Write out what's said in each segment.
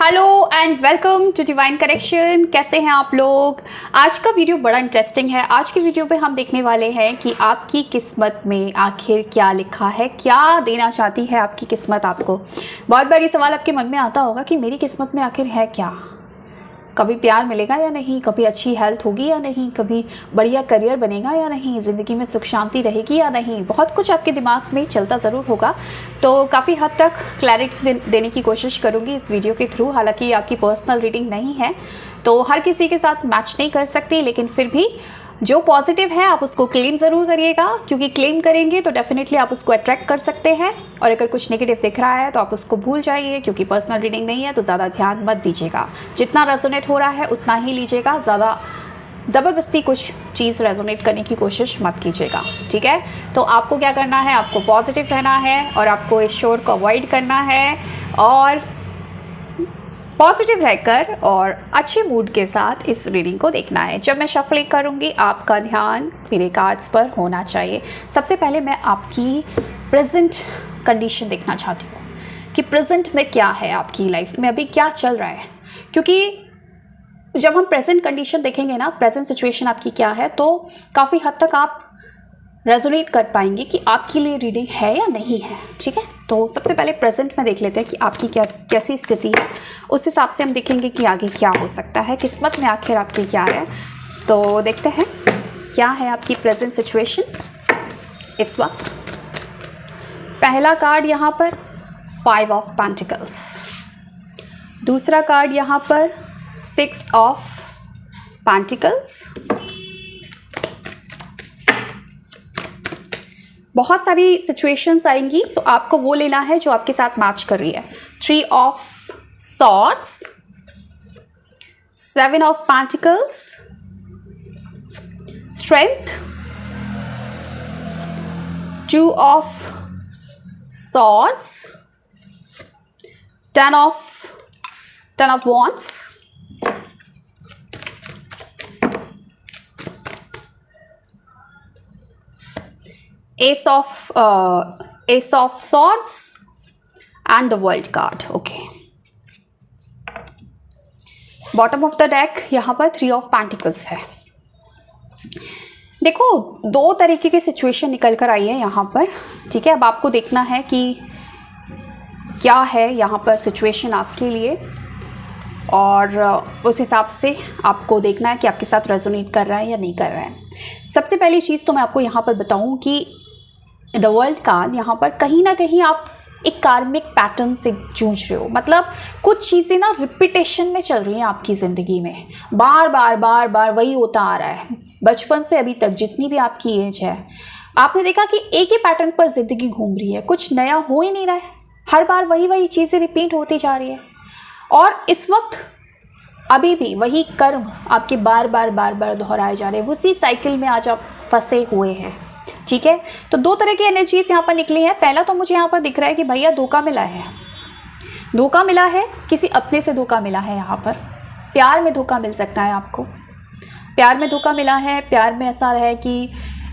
Hello and welcome to divine connection. कैसे हैं आप लोग। आज का वीडियो बड़ा इंटरेस्टिंग है। आज के वीडियो पे हम देखने वाले हैं कि आपकी किस्मत में आखिर क्या लिखा है, क्या देना चाहती है आपकी किस्मत आपको। बहुत बार ये सवाल आपके मन में आता होगा कि मेरी किस्मत में आखिर है क्या, कभी प्यार मिलेगा या नहीं, कभी अच्छी हेल्थ होगी या नहीं, कभी बढ़िया करियर बनेगा या नहीं, ज़िंदगी में सुख शांति रहेगी या नहीं। बहुत कुछ आपके दिमाग में चलता ज़रूर होगा। तो काफ़ी हद तक क्लैरिटी देने की कोशिश करूँगी इस वीडियो के थ्रू। हालांकि आपकी पर्सनल रीडिंग नहीं है तो हर किसी के साथ मैच नहीं कर सकती, लेकिन फिर भी जो पॉजिटिव है आप उसको क्लेम ज़रूर करिएगा, क्योंकि क्लेम करेंगे तो डेफिनेटली आप उसको अट्रैक्ट कर सकते हैं। और अगर कुछ नेगेटिव दिख रहा है तो आप उसको भूल जाइए, क्योंकि पर्सनल रीडिंग नहीं है तो ज़्यादा ध्यान मत दीजिएगा। जितना रेजोनेट हो रहा है उतना ही लीजिएगा, ज़्यादा ज़बरदस्ती कुछ चीज़ रेजोनेट करने की कोशिश मत कीजिएगा, ठीक है। तो आपको क्या करना है, आपको पॉजिटिव रहना है और आपको इस शोर को अवॉइड करना है और पॉजिटिव रहकर और अच्छे मूड के साथ इस रीडिंग को देखना है। जब मैं शफलिंग करूँगी आपका ध्यान मेरे कार्ड्स पर होना चाहिए। सबसे पहले मैं आपकी प्रेजेंट कंडीशन देखना चाहती हूँ कि प्रेजेंट में क्या है, आपकी लाइफ में अभी क्या चल रहा है। क्योंकि जब हम प्रेजेंट कंडीशन देखेंगे ना, प्रेजेंट सिचुएशन आपकी क्या है, तो काफ़ी हद तक आप रेजोनेट कर पाएंगे कि आपके लिए रीडिंग है या नहीं है, ठीक है। तो सबसे पहले प्रेजेंट में देख लेते हैं कि आपकी कैसी स्थिति है। उस हिसाब से हम देखेंगे कि आगे क्या हो सकता है, किस्मत में आखिर आपकी क्या है। तो देखते हैं क्या है आपकी प्रेजेंट सिचुएशन इस वक्त। पहला कार्ड यहाँ पर 5 ऑफ पेंटिकल्स, दूसरा कार्ड यहाँ पर 6 ऑफ पेंटिकल्स। बहुत सारी सिचुएशंस आएंगी तो आपको वो लेना है जो आपके साथ मैच कर रही है। 3 of swords, 7 of pentacles, strength, 2 of swords, 10 of wands, Ace of swords and the world card. Okay. Bottom of the deck यहाँ पर 3 ऑफ पेंटिकल्स है। देखो, दो तरीके की सिचुएशन निकल कर आई है यहाँ पर, ठीक है। अब आपको देखना है कि क्या है यहाँ पर सिचुएशन आपके लिए और उस हिसाब से आपको देखना है कि आपके साथ रेजोनेट कर रहा है या नहीं कर रहा है। सबसे पहली चीज़ तो मैं आपको यहाँ पर बताऊँ कि द वर्ल्ड कार्ड यहाँ पर कहीं ना कहीं आप एक कार्मिक पैटर्न से जूझ रहे हो। मतलब कुछ चीज़ें ना रिपीटेशन में चल रही हैं आपकी ज़िंदगी में, बार बार वही होता आ रहा है। बचपन से अभी तक जितनी भी आपकी एज है, आपने देखा कि एक ही पैटर्न पर ज़िंदगी घूम रही है, कुछ नया हो ही नहीं रहा है। हर बार वही चीज़ें रिपीट होती जा रही है और इस वक्त अभी भी वही कर्म आपके बार बार दोहराए जा रहे हैं। उसी साइकिल में आज आप फंसे हुए हैं, ठीक है। तो दो तरह की एनर्जीज यहाँ पर निकली है। पहला तो मुझे यहाँ पर दिख रहा है कि भैया धोखा मिला है, धोखा मिला है, किसी अपने से धोखा मिला है। यहाँ पर प्यार में धोखा मिल सकता है आपको, प्यार में धोखा मिला है। प्यार में ऐसा है कि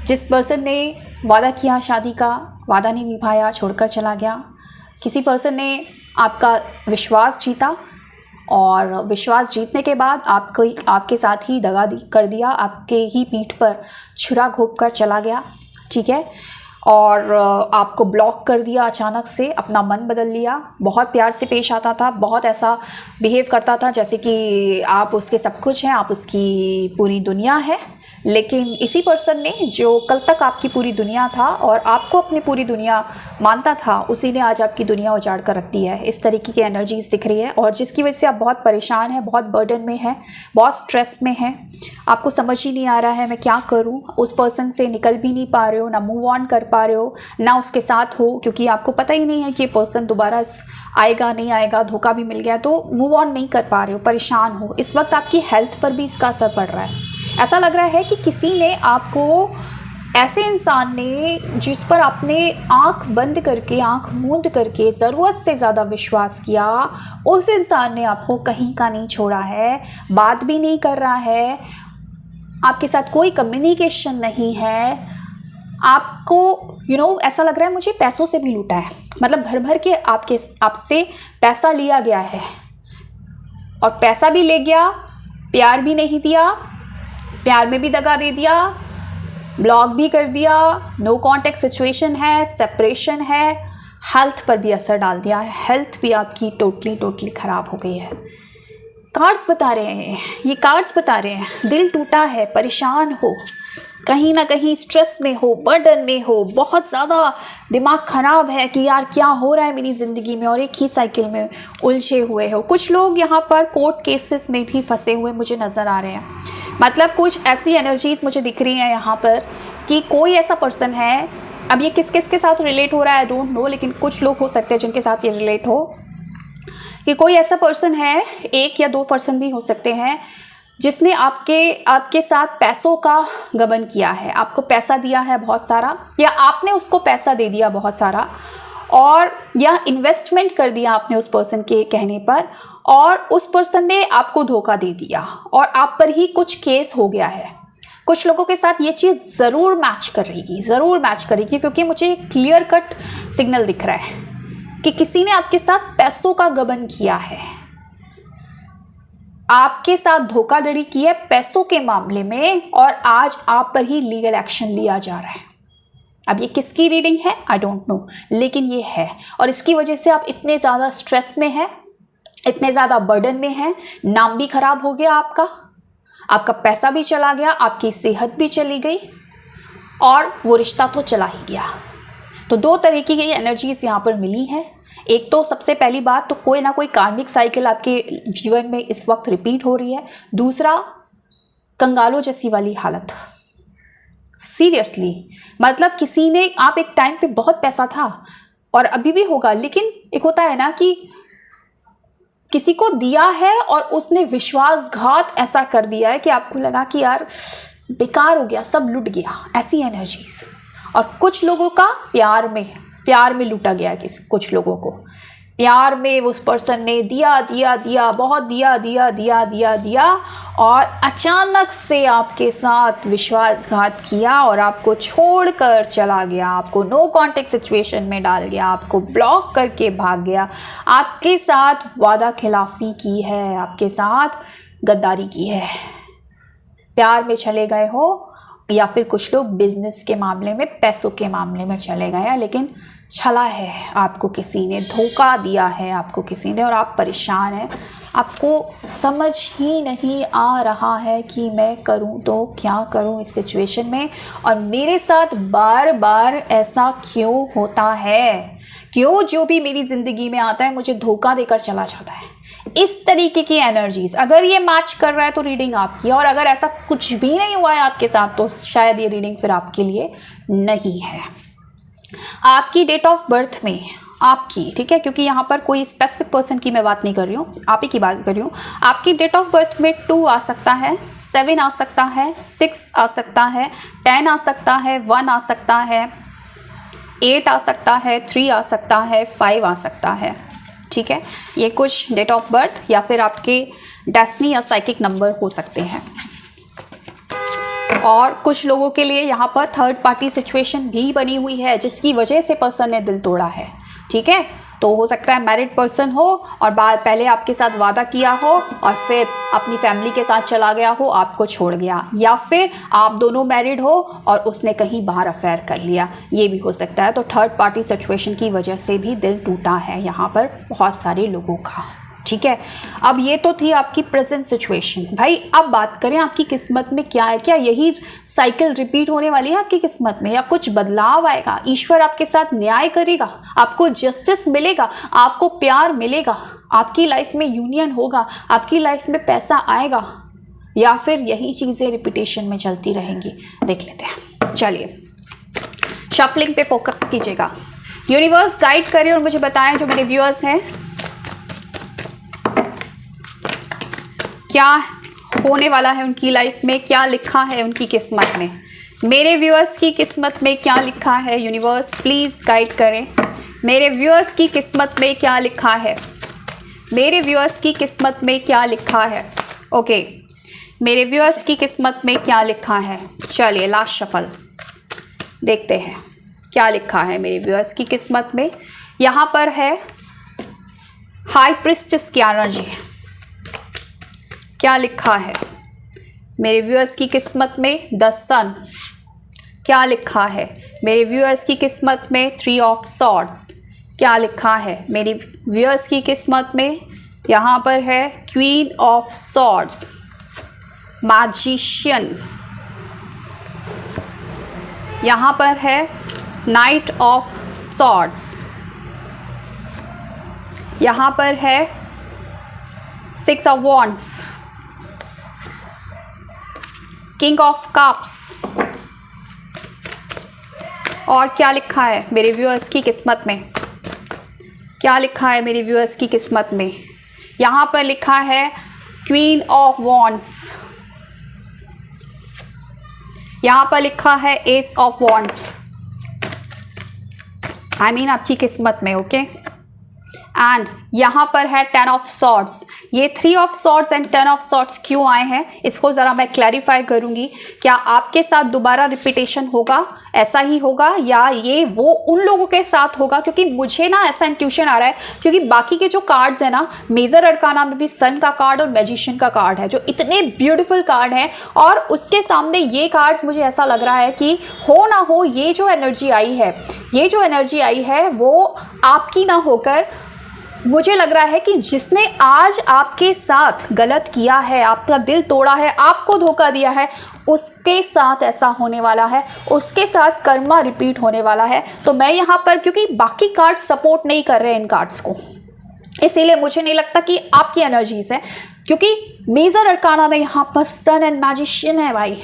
जिस पर्सन ने वादा किया शादी का, वादा नहीं निभाया, छोड़कर चला गया। किसी पर्सन ने आपका विश्वास जीता और विश्वास जीतने के बाद आपके साथ ही दगा कर दिया, आपके ही पीठ पर छुरा घोंप कर चला गया, ठीक है। और आपको ब्लॉक कर दिया अचानक से, अपना मन बदल लिया। बहुत प्यार से पेश आता था, बहुत ऐसा बिहेव करता था जैसे कि आप उसके सब कुछ हैं, आप उसकी पूरी दुनिया है। लेकिन इसी पर्सन ने जो कल तक आपकी पूरी दुनिया था और आपको अपनी पूरी दुनिया मानता था, उसी ने आज आपकी दुनिया उजाड़ कर रख दी है। इस तरीके की एनर्जीज दिख रही है और जिसकी वजह से आप बहुत परेशान हैं, बहुत बर्डन में हैं, बहुत स्ट्रेस में हैं। आपको समझ ही नहीं आ रहा है मैं क्या करूं। उस पर्सन से निकल भी नहीं पा रहे हो, ना मूव ऑन कर पा रहे हो, ना उसके साथ हो, क्योंकि आपको पता ही नहीं है कि ये पर्सन दोबारा आएगा नहीं आएगा। धोखा भी मिल गया तो मूव ऑन नहीं कर पा रहे हो, परेशान हो। इस वक्त आपकी हेल्थ पर भी इसका असर पड़ रहा है। ऐसा लग रहा है कि किसी ने आपको, ऐसे इंसान ने जिस पर आपने आंख बंद करके, आंख मूंद करके ज़रूरत से ज़्यादा विश्वास किया, उस इंसान ने आपको कहीं का नहीं छोड़ा है, बात भी नहीं कर रहा है, आपके साथ कोई कम्युनिकेशन नहीं है। आपको ऐसा लग रहा है मुझे पैसों से भी लूटा है। मतलब भर भर के आपसे पैसा लिया गया है, और पैसा भी ले गया, प्यार भी नहीं दिया, प्यार में भी दगा दे दिया, ब्लॉक भी कर दिया, नो कांटेक्ट सिचुएशन है, सेपरेशन है, हेल्थ पर भी असर डाल दिया है, हेल्थ भी आपकी टोटली ख़राब हो गई है। कार्ड्स बता रहे हैं, ये कार्ड्स बता रहे हैं दिल टूटा है, परेशान हो, कहीं ना कहीं स्ट्रेस में हो, बर्डन में हो, बहुत ज़्यादा दिमाग ख़राब है कि यार क्या हो रहा है मेरी ज़िंदगी में, और एक ही साइकिल में उलझे हुए हो। कुछ लोग यहाँ पर कोर्ट केसेस में भी फंसे हुए मुझे नज़र आ रहे हैं। मतलब कुछ ऐसी एनर्जीज़ मुझे दिख रही हैं यहाँ पर कि कोई ऐसा पर्सन है, अब ये किस किस के साथ रिलेट हो रहा है आई डोंट नो, लेकिन कुछ लोग हो सकते हैं जिनके साथ ये रिलेट हो कि कोई ऐसा पर्सन है, एक या दो पर्सन भी हो सकते हैं, जिसने आपके साथ पैसों का गबन किया है, आपको पैसा दिया है बहुत सारा, या आपने उसको पैसा दे दिया बहुत सारा, और या इन्वेस्टमेंट कर दिया आपने उस पर्सन के कहने पर, और उस पर्सन ने आपको धोखा दे दिया और आप पर ही कुछ केस हो गया है। कुछ लोगों के साथ ये चीज़ ज़रूर मैच करेगी, क्योंकि मुझे क्लियर कट सिग्नल दिख रहा है कि किसी ने आपके साथ पैसों का गबन किया है, आपके साथ धोखाधड़ी की है पैसों के मामले में, और आज आप पर ही लीगल एक्शन लिया जा रहा है। अब ये किसकी रीडिंग है आई डोंट नो, लेकिन ये है, और इसकी वजह से आप इतने ज़्यादा स्ट्रेस में हैं, इतने ज़्यादा बर्डन में हैं, नाम भी खराब हो गया आपका पैसा भी चला गया, आपकी सेहत भी चली गई, और वो रिश्ता तो चला ही गया। तो दो तरीके की एनर्जीज यहाँ पर मिली हैं। एक तो सबसे पहली बात तो कोई ना कोई कार्मिक साइकिल आपके जीवन में इस वक्त रिपीट हो रही है। दूसरा, कंगालों जैसी वाली हालत, सीरियसली, मतलब किसी ने, आप एक टाइम पे बहुत पैसा था और अभी भी होगा, लेकिन एक होता है ना कि किसी को दिया है और उसने विश्वासघात ऐसा कर दिया है कि आपको लगा कि यार बेकार हो गया, सब लूट गया, ऐसी एनर्जीज। और कुछ लोगों का प्यार में लूटा गया, कुछ लोगों को प्यार में उस पर्सन ने दिया, बहुत दिया, और अचानक से आपके साथ विश्वासघात किया और आपको छोड़कर चला गया, आपको नो कांटेक्ट सिचुएशन में डाल गया, आपको ब्लॉक करके भाग गया, आपके साथ वादा खिलाफी की है, आपके साथ गद्दारी की है, प्यार में चले गए हो, या फिर कुछ लोग बिजनेस के मामले में, पैसों के मामले में चले गए हैं, लेकिन छला है, आपको किसी ने धोखा दिया है, आपको किसी ने, और आप परेशान हैं, आपको समझ ही नहीं आ रहा है कि मैं करूं तो क्या करूं इस सिचुएशन में, और मेरे साथ बार बार ऐसा क्यों होता है, क्यों जो भी मेरी ज़िंदगी में आता है मुझे धोखा देकर चला जाता है। इस तरीके की एनर्जीज अगर ये मैच कर रहा है तो रीडिंग आपकी है, और अगर ऐसा कुछ भी नहीं हुआ है आपके साथ तो शायद ये रीडिंग फिर आपके लिए नहीं है। आपकी डेट ऑफ बर्थ में आपकी, ठीक है, क्योंकि यहाँ पर कोई स्पेसिफिक पर्सन की मैं बात नहीं कर रही हूँ, आप ही की बात कर रही हूँ। आपकी डेट ऑफ बर्थ में 2 आ सकता है, 7 आ सकता है, 6 आ सकता है, 10 आ सकता है, 1 आ सकता है, 8 आ सकता है, 3 आ सकता है, 5 आ सकता है, ठीक है। ये कुछ डेट ऑफ बर्थ या फिर आपके डेस्टिनी या साइकिक नंबर हो सकते हैं। और कुछ लोगों के लिए यहाँ पर थर्ड पार्टी सिचुएशन भी बनी हुई है, जिसकी वजह से पर्सन ने दिल तोड़ा है, ठीक है। तो हो सकता है मैरिड पर्सन हो और पहले आपके साथ वादा किया हो और फिर अपनी फैमिली के साथ चला गया हो, आपको छोड़ गया, या फिर आप दोनों मैरिड हो और उसने कहीं बाहर अफेयर कर लिया, ये भी हो सकता है। तो थर्ड पार्टी सिचुएशन की वजह से भी दिल टूटा है यहाँ पर बहुत सारे लोगों का, ठीक है। अब ये तो थी आपकी प्रेजेंट सिचुएशन। भाई अब बात करें आपकी किस्मत में क्या है, क्या यही साइकिल रिपीट होने वाली है आपकी किस्मत में, या कुछ बदलाव आएगा, ईश्वर आपके साथ न्याय करेगा, आपको जस्टिस मिलेगा, आपको प्यार मिलेगा, आपकी लाइफ में यूनियन होगा, आपकी लाइफ में पैसा आएगा, या फिर यही चीज़ें रिपीटेशन में चलती रहेंगी, देख लेते हैं। चलिए शफलिंग पे फोकस कीजिएगा, यूनिवर्स गाइड करें और मुझे बताएं जो मेरे व्यूअर्स हैं क्या होने वाला है उनकी लाइफ में, क्या लिखा है उनकी किस्मत में। मेरे व्यूअर्स की किस्मत में क्या लिखा है, यूनिवर्स प्लीज़ गाइड करें। मेरे व्यूअर्स की किस्मत में क्या लिखा है, मेरे व्यूअर्स की किस्मत में क्या लिखा है। ओके, मेरे व्यूअर्स की किस्मत में क्या लिखा है। चलिए लास्ट शफल देखते हैं क्या लिखा है मेरे व्यूअर्स की किस्मत में। यहाँ पर है हाई प्रिस्टेस की एनर्जी, क्या लिखा है मेरे व्यूअर्स की किस्मत में? द सन। क्या लिखा है मेरे व्यूअर्स की किस्मत में? 3 ऑफ सॉर्ड्स। क्या लिखा है मेरी व्यूअर्स की किस्मत में? यहाँ पर है क्वीन ऑफ सॉर्ड्स, मैजिशियन। यहाँ पर है नाइट ऑफ सॉर्ड्स। यहाँ पर है 6 of wands, king of cups. और क्या लिखा है मेरे व्यूअर्स की किस्मत में? क्या लिखा है मेरे व्यूअर्स की किस्मत में? यहाँ पर लिखा है क्वीन ऑफ वॉन्ड्स। यहाँ पर लिखा है S of wands. I mean आपकी किस्मत में, ओके। एंड यहाँ पर है 10 ऑफ सॉर्ड्स। ये 3 of swords and 10 of swords क्यों आए हैं, इसको ज़रा मैं क्लैरिफाई करूँगी। क्या आपके साथ दोबारा रिपीटेशन होगा, ऐसा ही होगा, या ये वो उन लोगों के साथ होगा? क्योंकि मुझे ना ऐसा इंट्यूशन आ रहा है, क्योंकि बाकी के जो कार्ड्स हैं ना, मेजर अरकाना में भी सन का कार्ड और मैजिशियन का कार्ड है, जो इतने ब्यूटीफुल कार्ड हैं, और उसके सामने ये कार्ड्स मुझे ऐसा लग रहा है कि हो ना हो ये जो एनर्जी आई है, ये जो एनर्जी आई है वो आपकी ना होकर मुझे लग रहा है कि जिसने आज आपके साथ गलत किया है, आपका दिल तोड़ा है, आपको धोखा दिया है, उसके साथ ऐसा होने वाला है, उसके साथ कर्मा रिपीट होने वाला है। तो मैं यहाँ पर, क्योंकि बाकी कार्ड सपोर्ट नहीं कर रहे हैं इन कार्ड्स को, इसीलिए मुझे नहीं लगता कि आपकी एनर्जीज है, क्योंकि मेजर अरकाना में यहाँ पर सन एंड मैजिशियन है भाई।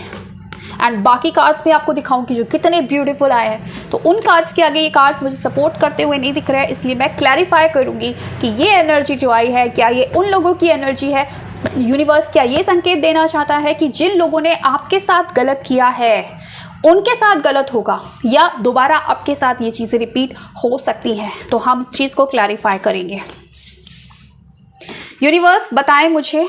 एंड बाकी कार्ड्स भी आपको दिखाऊंगी जो कितने ब्यूटीफुल आए हैं, तो उन कार्ड्स के आगे ये कार्ड्स मुझे सपोर्ट करते हुए नहीं दिख रहे हैं, इसलिए मैं क्लैरिफाई करूंगी कि ये एनर्जी जो आई है, क्या ये उन लोगों की एनर्जी है? यूनिवर्स क्या ये संकेत देना चाहता है कि जिन लोगों ने आपके साथ गलत किया है उनके साथ गलत होगा, या दोबारा आपके साथ ये चीज़ें रिपीट हो सकती हैं? तो हम इस चीज़ को क्लैरिफाई करेंगे। यूनिवर्स बताएं मुझे,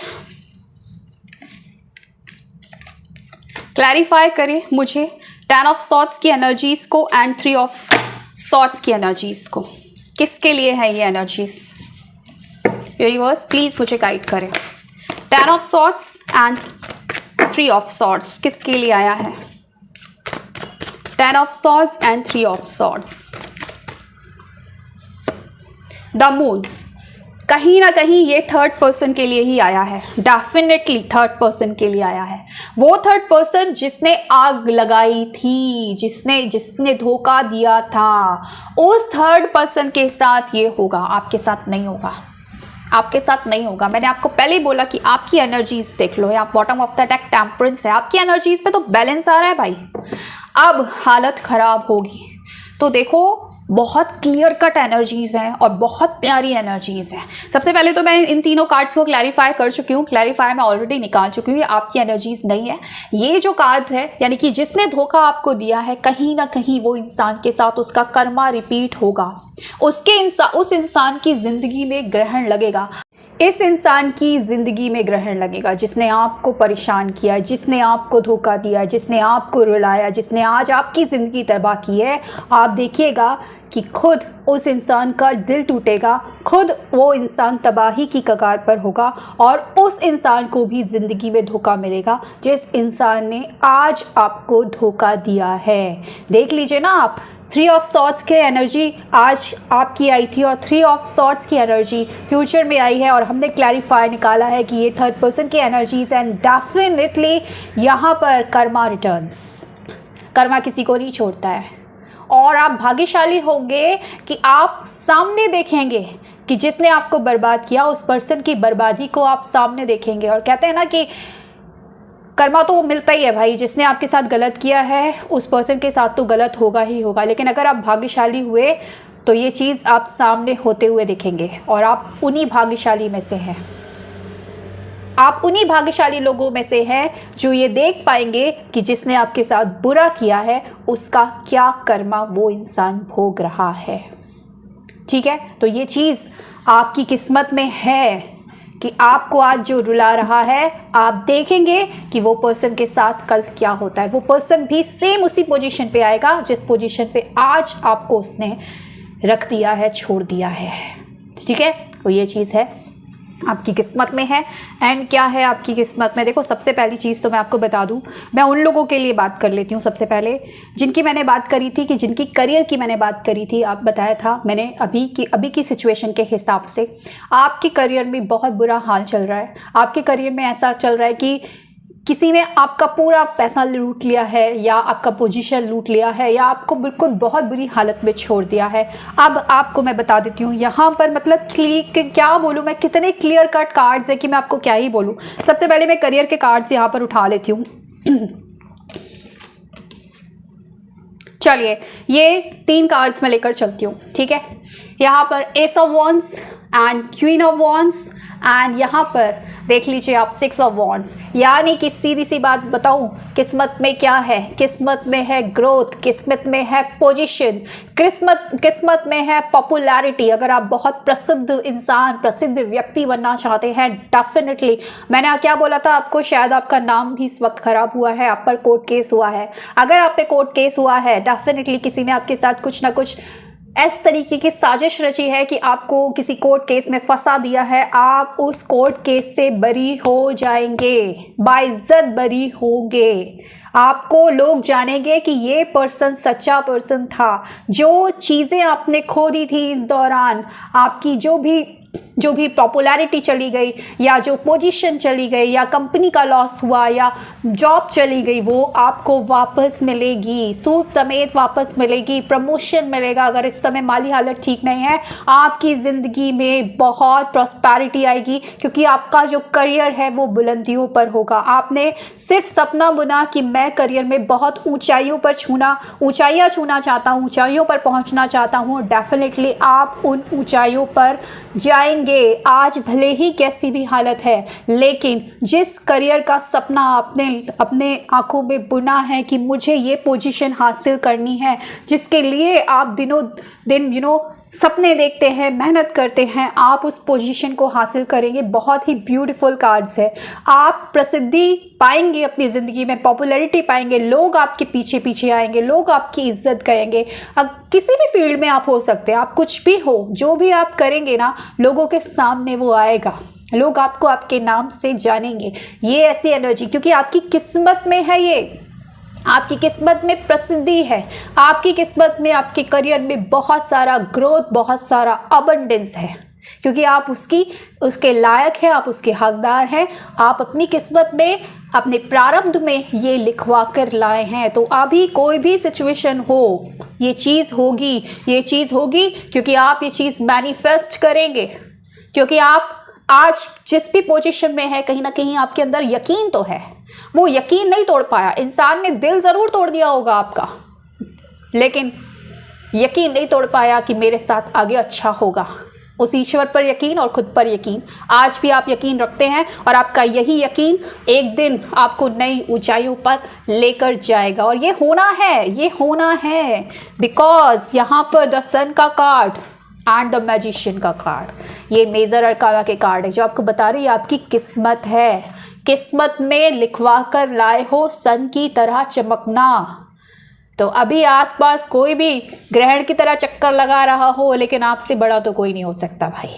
क्लैरिफाई करें मुझे 10 ऑफ सॉर्ड्स की एनर्जीज को एंड 3 ऑफ सॉर्ड्स की एनर्जीज को। किसके लिए है ये एनर्जीज? यूनिवर्स प्लीज मुझे गाइड करें। 10 of swords and 3 of swords किसके लिए आया है? 10 of swords and 3 of swords. The moon, कहीं ना कहीं ये थर्ड पर्सन के लिए ही आया है, डेफिनेटली थर्ड पर्सन के लिए आया है। वो थर्ड पर्सन जिसने आग लगाई थी, जिसने धोखा दिया था, उस थर्ड पर्सन के साथ ये होगा, आपके साथ नहीं होगा, आपके साथ नहीं होगा। मैंने आपको पहले ही बोला कि आपकी एनर्जीज देख लो, यहाँ bottom of the deck temperance है, आपकी एनर्जीज पे तो बैलेंस आ रहा है भाई। अब हालत खराब होगी, तो देखो बहुत क्लियर कट एनर्जीज हैं और बहुत प्यारी एनर्जीज हैं। सबसे पहले तो मैं इन तीनों कार्ड्स को क्लैरिफाई कर चुकी हूँ, क्लैरिफाई मैं ऑलरेडी निकाल चुकी हूँ, ये आपकी एनर्जीज नहीं है। ये जो कार्ड्स है, यानी कि जिसने धोखा आपको दिया है, कहीं ना कहीं वो इंसान के साथ उसका कर्मा रिपीट होगा, उस इंसान की जिंदगी में ग्रहण लगेगा, इस इंसान की ज़िंदगी में ग्रहण लगेगा जिसने आपको परेशान किया, जिसने आपको धोखा दिया, जिसने आपको रुलाया, जिसने आज आपकी ज़िंदगी तबाह की है। आप देखिएगा कि खुद उस इंसान का दिल टूटेगा, खुद वो इंसान तबाही की कगार पर होगा, और उस इंसान को भी ज़िंदगी में धोखा मिलेगा जिस इंसान ने आज आपको धोखा दिया है। देख लीजिए ना आप, 3 ऑफ सॉर्ड्स के एनर्जी आज आपकी आई थी और 3 ऑफ सॉर्ड्स की एनर्जी फ्यूचर में आई है, और हमने क्लैरिफाई निकाला है कि ये थर्ड पर्सन की एनर्जीज एंड डेफिनेटली यहाँ पर कर्मा रिटर्न्स। कर्मा किसी को नहीं छोड़ता है, और आप भाग्यशाली होंगे कि आप सामने देखेंगे कि जिसने आपको बर्बाद किया, उस पर्सन की बर्बादी को आप सामने देखेंगे। और कहते हैं ना कि कर्मा तो मिलता ही है भाई, जिसने आपके साथ गलत किया है उस पर्सन के साथ तो गलत होगा ही होगा, लेकिन अगर आप भाग्यशाली हुए तो ये चीज़ आप सामने होते हुए दिखेंगे, और आप उन्हीं भाग्यशाली में से हैं। आप उन्हीं भाग्यशाली लोगों में से हैं जो ये देख पाएंगे कि जिसने आपके साथ बुरा किया है उसका क्या कर्मा वो इंसान भोग रहा है। ठीक है, तो ये चीज़ आपकी किस्मत में है कि आपको आज जो रुला रहा है, आप देखेंगे कि वो पर्सन के साथ कल क्या होता है। वो पर्सन भी सेम उसी पोजीशन पे आएगा जिस पोजीशन पे आज आपको उसने रख दिया है, छोड़ दिया है। ठीक है, तो ये चीज़ है। आपकी किस्मत में है। एंड क्या है आपकी किस्मत में, देखो सबसे पहली चीज़ तो मैं आपको बता दूं, मैं उन लोगों के लिए बात कर लेती हूँ सबसे पहले जिनकी मैंने बात करी थी, कि जिनकी करियर की मैंने बात करी थी। आप बताया था मैंने अभी की सिचुएशन के हिसाब से आपके करियर में बहुत बुरा हाल चल रहा है। आपके करियर में ऐसा चल रहा है कि किसी ने आपका पूरा पैसा लूट लिया है, या आपका पोजीशन लूट लिया है, या आपको बिल्कुल बहुत बुरी हालत में छोड़ दिया है। अब आपको मैं बता देती हूँ यहाँ पर, मतलब क्या बोलूँ मैं, कितने क्लियर कट कार्ड्स है कि मैं आपको क्या ही बोलूँ। सबसे पहले मैं करियर के कार्ड्स यहाँ पर उठा लेती हूँ। चलिए ये 3 कार्ड्स मैं लेकर चलती हूँ, ठीक है। यहाँ पर S of wands and queen of wands, and यहाँ पर देख लीजिए आप 6 ऑफ वॉन्ड्स। यानी कि सीधी सी बात बताऊं, किस्मत में क्या है, किस्मत में है ग्रोथ, किस्मत में है पोजीशन, किस्मत में है पॉपुलैरिटी। अगर आप बहुत प्रसिद्ध इंसान, प्रसिद्ध व्यक्ति बनना चाहते हैं, डेफिनेटली, मैंने क्या बोला था आपको, शायद आपका नाम भी इस वक्त खराब हुआ है, आप पर कोर्ट केस हुआ है। अगर आप पे कोर्ट केस हुआ है, डेफिनेटली किसी ने आपके साथ कुछ ना कुछ इस तरीके की साजिश रची है कि आपको किसी कोर्ट केस में फंसा दिया है। आप उस कोर्ट केस से बरी हो जाएंगे, बाइज्जत बरी होंगे। आपको लोग जानेंगे कि ये पर्सन सच्चा पर्सन था। जो चीज़ें आपने खो दी थी इस दौरान, आपकी जो भी पॉपुलैरिटी चली गई, या जो पोजीशन चली गई, या कंपनी का लॉस हुआ, या जॉब चली गई, वो आपको वापस मिलेगी, सूद समेत वापस मिलेगी। प्रमोशन मिलेगा। अगर इस समय माली हालत ठीक नहीं है, आपकी ज़िंदगी में बहुत प्रॉस्पेरिटी आएगी, क्योंकि आपका जो करियर है वो बुलंदियों पर होगा। आपने सिर्फ सपना बुना कि मैं करियर में बहुत ऊंचाइयों छूना चाहता हूँ, ऊंचाइयों पर पहुँचना चाहता हूँ। डेफिनेटली आप उन ऊंचाइयों पर जाएंगे। आज भले ही कैसी भी हालत है, लेकिन जिस करियर का सपना आपने अपने आंखों में बुना है कि मुझे ये पोजीशन हासिल करनी है, जिसके लिए आप दिनों दिन सपने देखते हैं, मेहनत करते हैं, आप उस पोजीशन को हासिल करेंगे। बहुत ही ब्यूटीफुल कार्ड्स है। आप प्रसिद्धि पाएंगे अपनी ज़िंदगी में, पॉपुलैरिटी पाएंगे, लोग आपके पीछे पीछे आएंगे, लोग आपकी इज्जत करेंगे। अब किसी भी फील्ड में आप हो सकते हैं, आप कुछ भी हो, जो भी आप करेंगे ना, लोगों के सामने वो आएगा, लोग आपको आपके नाम से जानेंगे। ये ऐसी एनर्जी, क्योंकि आपकी किस्मत में है, ये आपकी किस्मत में प्रसिद्धि है, आपकी किस्मत में, आपके करियर में बहुत सारा ग्रोथ, बहुत सारा अबंडेंस है, क्योंकि आप उसके लायक हैं, आप उसके हकदार हैं। आप अपनी किस्मत में, अपने प्रारब्ध में ये लिखवा कर लाए हैं। तो अभी कोई भी सिचुएशन हो, ये चीज़ होगी, क्योंकि आप ये चीज़ मैनिफेस्ट करेंगे। क्योंकि आप आज जिस भी पोजीशन में है, कहीं ना कहीं आपके अंदर यकीन तो है। वो यकीन नहीं तोड़ पाया, इंसान ने दिल ज़रूर तोड़ दिया होगा आपका, लेकिन यकीन नहीं तोड़ पाया कि मेरे साथ आगे अच्छा होगा। उस ईश्वर पर यकीन और खुद पर यकीन, आज भी आप यकीन रखते हैं, और आपका यही यकीन एक दिन आपको नई ऊंचाइयों पर लेकर जाएगा। और ये होना है, बिकॉज यहाँ पर द सन का कार्ड एंड द मैजिशियन का कार्ड, ये मेजर अरकाना के कार्ड है, जो आपको बता रही है आपकी किस्मत है। किस्मत में लिखवा कर लाए हो सन की तरह चमकना। तो अभी आसपास कोई भी ग्रहण की तरह चक्कर लगा रहा हो, लेकिन आपसे बड़ा तो कोई नहीं हो सकता भाई,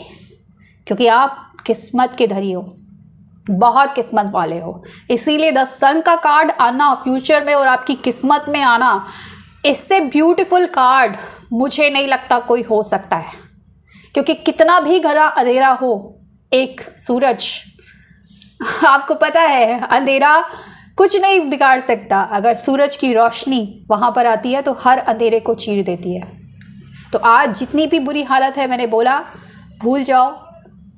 क्योंकि आप किस्मत के धनी हो, बहुत किस्मत वाले हो। इसीलिए द सन का कार्ड आना फ्यूचर में और आपकी किस्मत में आना, इससे ब्यूटीफुल कार्ड मुझे नहीं लगता कोई हो सकता है। क्योंकि कितना भी घना अंधेरा हो, एक सूरज, आपको पता है अंधेरा कुछ नहीं बिगाड़ सकता। अगर सूरज की रोशनी वहाँ पर आती है तो हर अंधेरे को चीर देती है। तो आज जितनी भी बुरी हालत है, मैंने बोला भूल जाओ,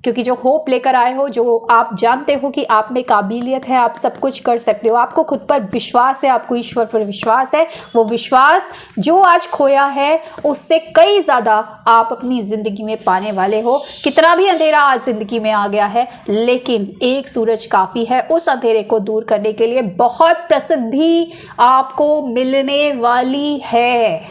क्योंकि जो होप लेकर आए हो, जो आप जानते हो कि आप में काबिलियत है, आप सब कुछ कर सकते हो, आपको खुद पर विश्वास है, आपको ईश्वर पर विश्वास है, वो विश्वास जो आज खोया है उससे कई ज़्यादा आप अपनी ज़िंदगी में पाने वाले हो। कितना भी अंधेरा आज ज़िंदगी में आ गया है, लेकिन एक सूरज काफ़ी है उस अंधेरे को दूर करने के लिए। बहुत प्रसिद्धि आपको मिलने वाली है।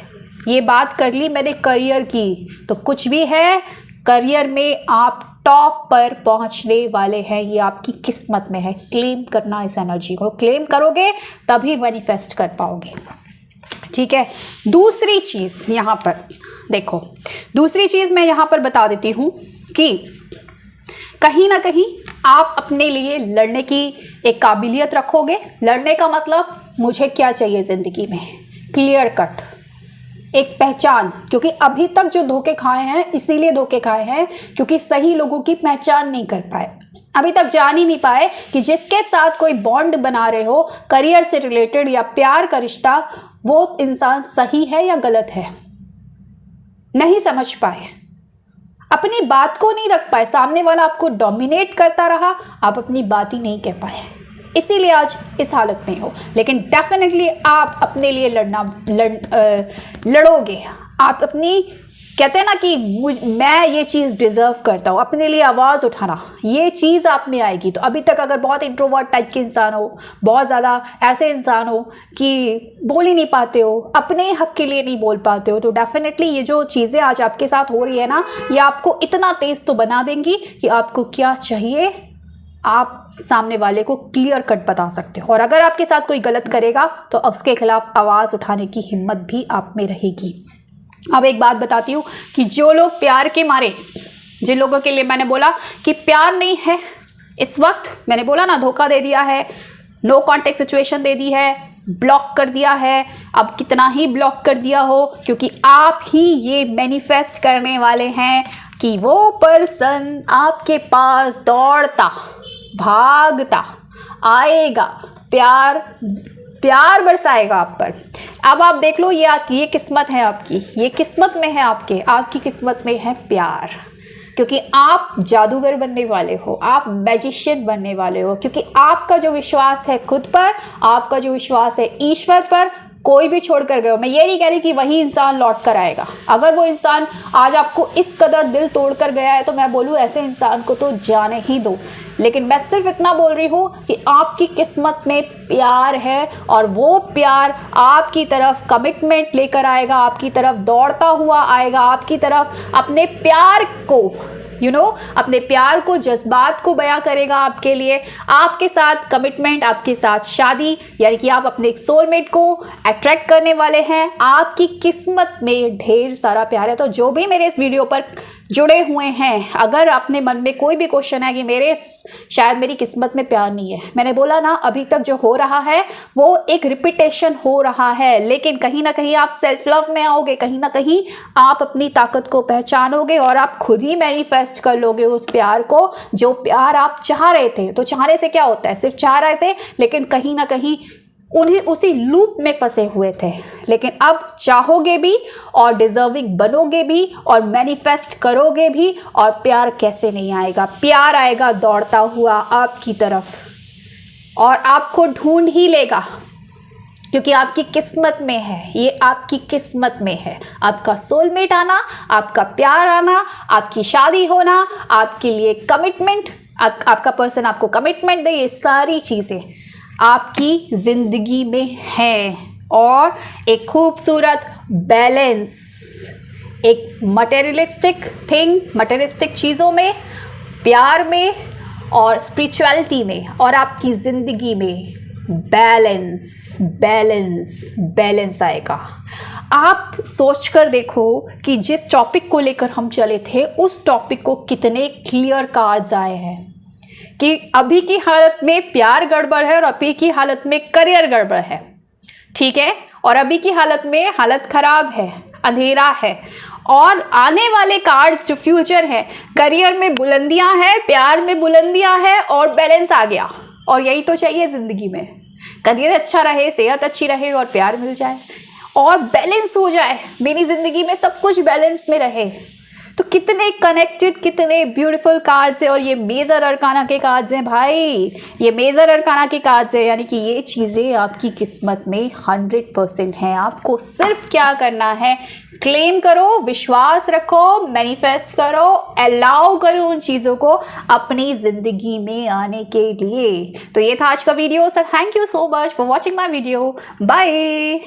ये बात कर ली मैंने करियर की, तो कुछ भी है करियर में आप टॉप पर पहुंचने वाले हैं, ये आपकी किस्मत में है। क्लेम करना, इस एनर्जी को क्लेम करोगे तभी मैनिफेस्ट कर पाओगे, ठीक है। दूसरी चीज़ यहाँ पर देखो, दूसरी चीज़ मैं यहाँ पर बता देती हूँ कि कहीं ना कहीं आप अपने लिए लड़ने की एक काबिलियत रखोगे। लड़ने का मतलब मुझे क्या चाहिए ज़िंदगी में, क्लियर कट एक पहचान, क्योंकि अभी तक जो धोखे खाए हैं इसीलिए धोखे खाए हैं क्योंकि सही लोगों की पहचान नहीं कर पाए, अभी तक जान ही नहीं पाए कि जिसके साथ कोई बॉन्ड बना रहे हो करियर से रिलेटेड या प्यार का रिश्ता, वो इंसान सही है या गलत है। नहीं समझ पाए, अपनी बात को नहीं रख पाए, सामने वाला आपको डोमिनेट करता रहा, आप अपनी बात ही नहीं कह पाए, इसीलिए आज इस हालत में हो। लेकिन डेफिनेटली आप अपने लिए लड़ोगे। आप अपनी, कहते हैं ना कि मैं ये चीज़ डिज़र्व करता हूँ, अपने लिए आवाज़ उठाना, ये चीज़ आप में आएगी। तो अभी तक अगर बहुत इंट्रोवर्ट टाइप के इंसान हो, बहुत ज़्यादा ऐसे इंसान हो कि बोल ही नहीं पाते हो, अपने हक के लिए नहीं बोल पाते हो, तो डेफिनेटली ये जो चीज़ें आज आपके साथ हो रही है ना, ये आपको इतना तेज़ तो बना देंगी कि आपको क्या चाहिए आप सामने वाले को क्लियर कट बता सकते हो। और अगर आपके साथ कोई गलत करेगा तो उसके खिलाफ आवाज़ उठाने की हिम्मत भी आप में रहेगी। अब एक बात बताती हूँ कि जो लोग प्यार के मारे, जिन लोगों के लिए मैंने बोला कि प्यार नहीं है इस वक्त, मैंने बोला ना धोखा दे दिया है, नो कॉन्टेक्ट सिचुएशन दे दी है, ब्लॉक कर दिया है, अब कितना ही ब्लॉक कर दिया हो, क्योंकि आप ही ये मैनिफेस्ट करने वाले हैं कि वो पर्सन आपके पास दौड़ता भागता आएगा, प्यार बरसाएगा आप पर। अब आप देख लो, ये किस्मत है आपकी, ये किस्मत में है आपकी किस्मत में है प्यार, क्योंकि आप जादूगर बनने वाले हो, आप मैजिशियन बनने वाले हो, क्योंकि आपका जो विश्वास है खुद पर, आपका जो विश्वास है ईश्वर पर, कोई भी छोड़ कर गए। मैं ये नहीं कह रही कि वही इंसान लौट कर आएगा, अगर वो इंसान आज आपको इस कदर दिल तोड़ कर गया है तो मैं बोलूँ ऐसे इंसान को तो जाने ही दो। लेकिन मैं सिर्फ इतना बोल रही हूँ कि आपकी किस्मत में प्यार है और वो प्यार आपकी तरफ कमिटमेंट लेकर आएगा, आपकी तरफ दौड़ता हुआ आएगा, आपकी तरफ अपने प्यार को अपने प्यार को, जज्बात को बयां करेगा आपके लिए, आपके साथ कमिटमेंट, आपके साथ शादी, यानी कि आप अपने सोलमेट को अट्रैक्ट करने वाले हैं। आपकी किस्मत में ढेर सारा प्यार है। तो जो भी मेरे इस वीडियो पर जुड़े हुए हैं, अगर अपने मन में कोई भी क्वेश्चन है कि शायद मेरी किस्मत में प्यार नहीं है, मैंने बोला ना अभी तक जो हो रहा है वो एक रिपीटेशन हो रहा है, लेकिन कहीं ना कहीं आप सेल्फ लव में आओगे, कहीं ना कहीं आप अपनी ताकत को पहचानोगे और आप खुद ही मैनिफेस्ट कर लोगे उस प्यार को, जो प्यार आप चाह रहे थे। तो चाहने से क्या होता है, सिर्फ चाह रहे थे लेकिन कहीं ना कहीं उन्हें उसी लूप में फंसे हुए थे, लेकिन अब चाहोगे भी और डिजर्विंग बनोगे भी और मैनिफेस्ट करोगे भी, और प्यार कैसे नहीं आएगा, प्यार आएगा दौड़ता हुआ आपकी तरफ और आपको ढूंढ ही लेगा, क्योंकि आपकी किस्मत में है, ये आपकी किस्मत में है। आपका सोलमेट आना, आपका प्यार आना, आपकी शादी होना, आपके लिए कमिटमेंट, आपका पर्सन आपको कमिटमेंट दे, ये सारी चीज़ें आपकी ज़िंदगी में हैं। और एक खूबसूरत बैलेंस, एक मटेरियलिस्टिक थिंग, मटेरियलिस्टिक चीज़ों में, प्यार में और स्पिरिचुअलिटी में और आपकी ज़िंदगी में बैलेंस बैलेंस बैलेंस आएगा। आप सोच कर देखो कि जिस टॉपिक को लेकर हम चले थे उस टॉपिक को कितने क्लियर कार्ड्स आए हैं कि अभी की हालत में प्यार गड़बड़ है और अभी की हालत में करियर गड़बड़ है, ठीक है, और अभी की हालत में हालत खराब है, अंधेरा है, और आने वाले कार्ड्स जो फ्यूचर है, करियर में बुलंदियां हैं, प्यार में बुलंदियां हैं और बैलेंस आ गया। और यही तो चाहिए ज़िंदगी में, करियर अच्छा रहे, सेहत अच्छी रहे और प्यार मिल जाए और बैलेंस हो जाए, मेरी ज़िंदगी में सब कुछ बैलेंस में रहे। तो कितने कनेक्टेड, कितने ब्यूटीफुल कार्ड्स हैं, और ये मेजर अरकाना के कार्ड्स हैं भाई, ये मेजर अरकाना के कार्ड्स हैं, यानी कि ये चीज़ें आपकी किस्मत में 100% हैं। आपको सिर्फ क्या करना है, क्लेम करो, विश्वास रखो, मैनिफेस्ट करो, अलाउ करो उन चीज़ों को अपनी ज़िंदगी में आने के लिए। तो ये था आज का video. So thank you so much for watching my video. Bye.